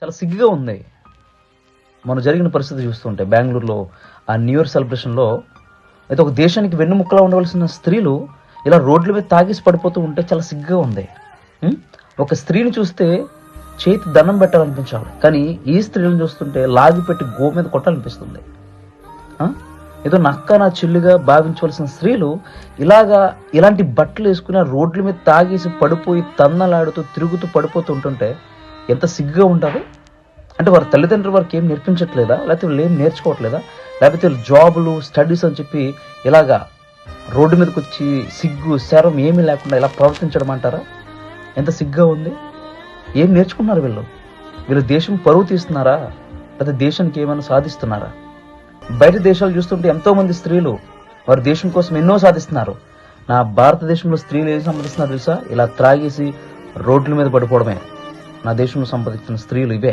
చాలా సిగ్గుగా ఉంది. మొన్న జరిగిన పరిస్థితి చూస్తుంటే బెంగళూరులో ఆ న్యూ ఇయర్ సెలబ్రేషన్లో అయితే ఒక దేశానికి వెన్నుముక్కలా ఉండవలసిన స్త్రీలు ఇలా రోడ్ల మీద తాగేసి పడిపోతూ ఉంటే చాలా సిగ్గుగా ఉంది. ఒక స్త్రీని చూస్తే చేతి దండం పెట్టాలనిపించాలి, కానీ ఈ స్త్రీలను చూస్తుంటే లాగిపెట్టి గో మీద కొట్టాలనిపిస్తుంది. ఏదో నక్క నా చెల్లిగా భావించవలసిన స్త్రీలు ఇలాంటి బట్టలు వేసుకుని రోడ్ల మీద తాగేసి పడిపోయి తన్నలాడుతూ తిరుగుతూ పడిపోతూ ఉంటుంటే ఎంత సిగ్గుగా ఉంటుంది. అంటే వారి తల్లిదండ్రులు వారికి ఏం నేర్పించట్లేదా, లేకపోతే వీళ్ళు ఏం నేర్చుకోవట్లేదా, లేకపోతే జాబులు స్టడీస్ అని చెప్పి ఇలాగా రోడ్డు మీదకి వచ్చి సిగ్గు శరం ఏమీ లేకుండా ఇలా ప్రవర్తించడం అంటారా? ఎంత సిగ్గుగా ఉంది. ఏం నేర్చుకున్నారు వీళ్ళు దేశం పరువు తీస్తున్నారా, లేకపోతే దేశానికి ఏమైనా సాధిస్తున్నారా? బయట దేశాలు చూస్తుంటే ఎంతోమంది స్త్రీలు వారి దేశం కోసం ఎన్నో సాధిస్తున్నారు. నా భారతదేశంలో స్త్రీలు ఏం సంపాదిస్తున్నారు తెలుసా? ఇలా త్రాగేసి రోడ్ల మీద పడిపోవడమే. నా దేశంలో సంపాదించిన స్త్రీలు ఇవే.